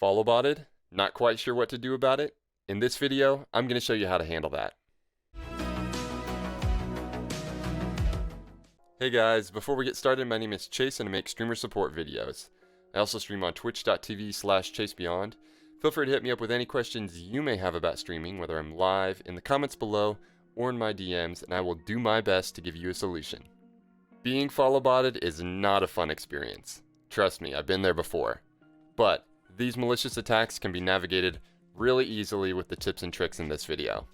follow botted? Not quite sure what to do about it? In this video, I'm going to show you how to handle that. Hey guys, before we get started, my name is Chase and I make streamer support videos. I also stream on twitch.tv/ChaseBeyond. Feel free to hit me up with any questions you may have about streaming, whether I'm live, in the comments below, or in my DMs, and I will do my best to give you a solution. Being follow botted is not a fun experience. Trust me, I've been there before. But these malicious attacks can be navigated really easily with the tips and tricks in this video.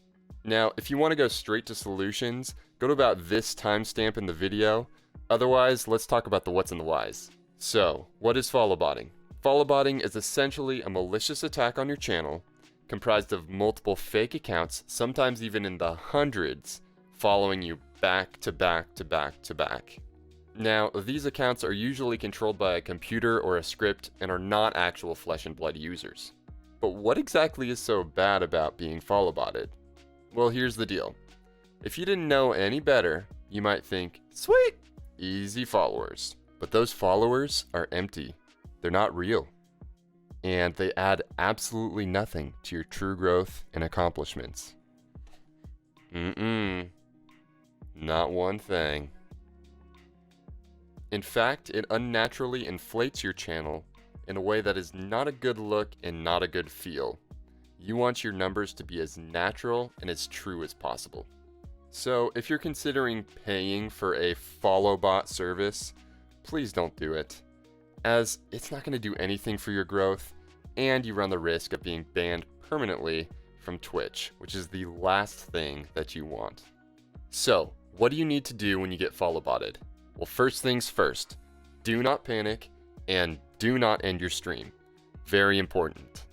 Now, if you want to go straight to solutions, go to about this timestamp in the video. Otherwise, let's talk about the what's and the whys. So, what is follow botting? Follow botting is essentially a malicious attack on your channel, comprised of multiple fake accounts, sometimes even in the hundreds, following you back to back to back to back. Now, these accounts are usually controlled by a computer or a script and are not actual flesh and blood users. But what exactly is so bad about being follow botted? Well, here's the deal. If you didn't know any better, you might think, sweet, easy followers. But those followers are empty. They're not real. And they add absolutely nothing to your true growth and accomplishments. Not one thing. In fact, it unnaturally inflates your channel in a way that is not a good look and not a good feel. You want your numbers to be as natural and as true as possible. So if you're considering paying for a follow bot service, please don't do it, as it's not going to do anything for your growth, and you run the risk of being banned permanently from Twitch, which is the last thing that you want. So, what do you need to do when you get follow botted? Well, first things first, do not panic and do not end your stream. Very important.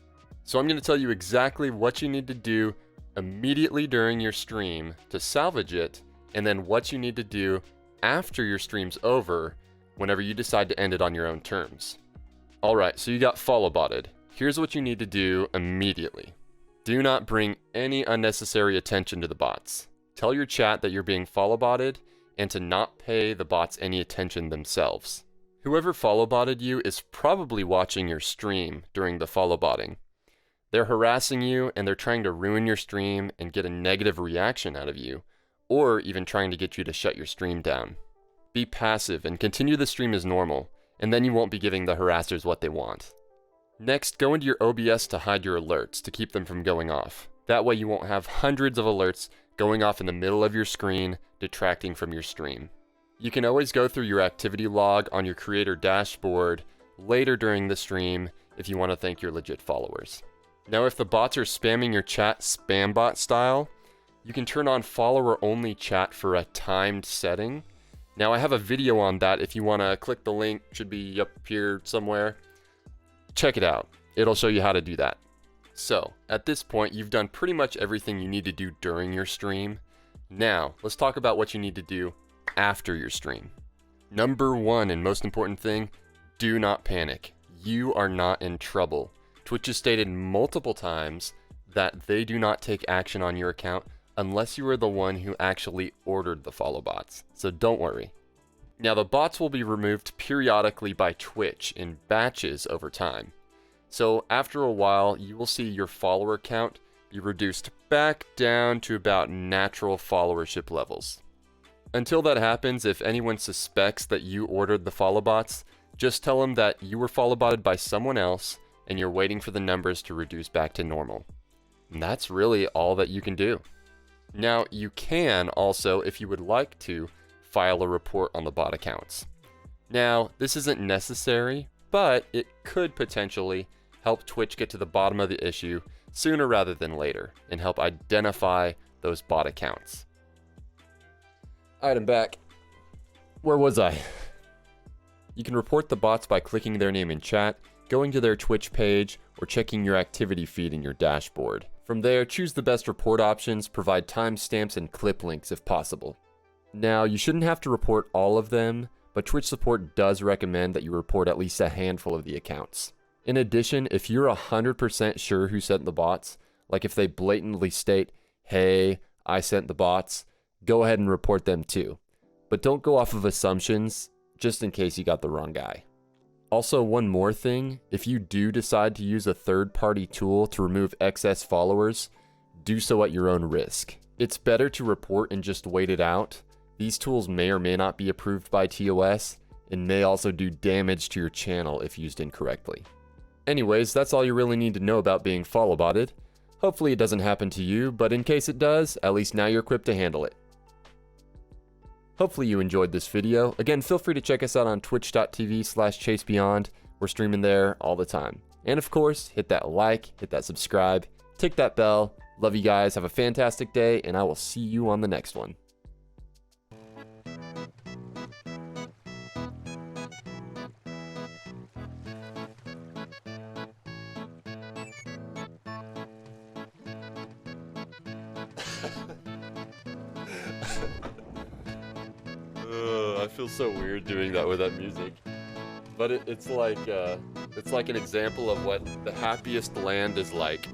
So I'm going to tell you exactly what you need to do immediately during your stream to salvage it, and then what you need to do after your stream's over whenever you decide to end it on your own terms. Alright, so you got follow botted. Here's what you need to do immediately. Do not bring any unnecessary attention to the bots. Tell your chat that you're being follow botted and to not pay the bots any attention themselves. Whoever follow botted you is probably watching your stream during the follow botting. They're harassing you and they're trying to ruin your stream and get a negative reaction out of you, or even trying to get you to shut your stream down. Be passive and continue the stream as normal, and then you won't be giving the harassers what they want. Next, go into your OBS to hide your alerts to keep them from going off. That way you won't have hundreds of alerts going off in the middle of your screen, detracting from your stream. You can always go through your activity log on your creator dashboard later during the stream if you want to thank your legit followers. Now, if the bots are spamming your chat spam bot style, you can turn on follower only chat for a timed setting. Now, I have a video on that if you want to click the link, should be up here somewhere. Check it out. It'll show you how to do that. So, at this point, you've done pretty much everything you need to do during your stream. Now, let's talk about what you need to do after your stream. Number one and most important thing, do not panic. You are not in trouble. Twitch has stated multiple times that they do not take action on your account unless you are the one who actually ordered the follow bots. So don't worry. Now, the bots will be removed periodically by Twitch in batches over time. So after a while, you will see your follower count be reduced back down to about natural followership levels. Until that happens, if anyone suspects that you ordered the follow bots, just tell them that you were follow botted by someone else and you're waiting for the numbers to reduce back to normal. And that's really all that you can do. Now, you can also, if you would like to, file a report on the bot accounts. Now, this isn't necessary, but it could potentially help Twitch get to the bottom of the issue sooner rather than later and help identify those bot accounts. Alright, I'm back. Where was I? You can report the bots by clicking their name in chat, going to their Twitch page, or checking your activity feed in your dashboard. From there, choose the best report options, provide timestamps and clip links if possible. Now, you shouldn't have to report all of them, but Twitch support does recommend that you report at least a handful of the accounts. In addition, if you're 100% sure who sent the bots, like if they blatantly state, hey, I sent the bots, go ahead and report them too. But don't go off of assumptions, just in case you got the wrong guy. Also, one more thing, if you do decide to use a third-party tool to remove excess followers, do so at your own risk. It's better to report and just wait it out. These tools may or may not be approved by TOS, and may also do damage to your channel if used incorrectly. Anyways, that's all you really need to know about being follow-botted. Hopefully it doesn't happen to you, but in case it does, at least now you're equipped to handle it. Hopefully you enjoyed this video. Again, feel free to check us out on twitch.tv/ChaseBeyond. We're streaming there all the time. And of course, hit that like, hit that subscribe, tick that bell. Love you guys, have a fantastic day, and I will see you on the next one. I feel so weird doing that with that music, but it's like an example of what the happiest land is like.